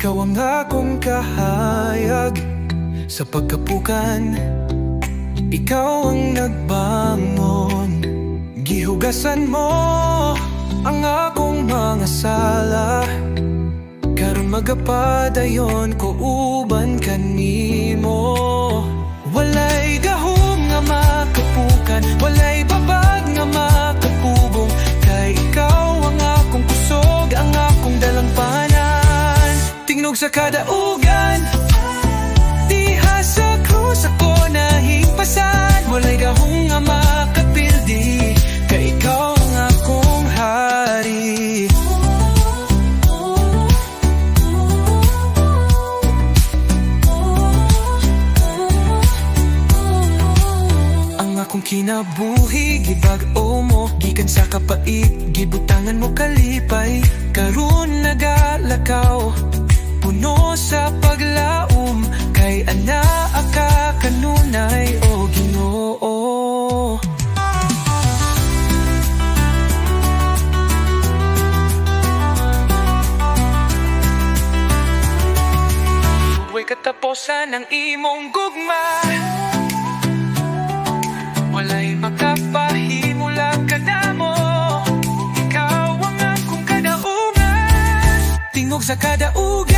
Ikaw ang akong kahayag sa pagkapukan. Ikaw ang nagbangon, gihugasan mo ang akong mga sala. Karon magapadayon ko uban kanimo. Walay gahom nga makapukan, walay babag nga makapubong. Kay ikaw ang akong kusog, ang akong dalampanan. Tingnog sa kadaugan, diha sa krus ako nahigpasan. Walay gahom nga makapildi, kay ikaw ang akong hari. Akong kinabuhi, gibag-o mo, gikan sa kapait, gibutangan mo kalipay. Karon nagalakaw, puno sa paglaom, kay anaa ka kanunay o Ginoo. Huwag katapusan ang imong gugma, walay makapahimula ka na mo. Ikaw ang akong kadaugan, tingog sa kadaugan.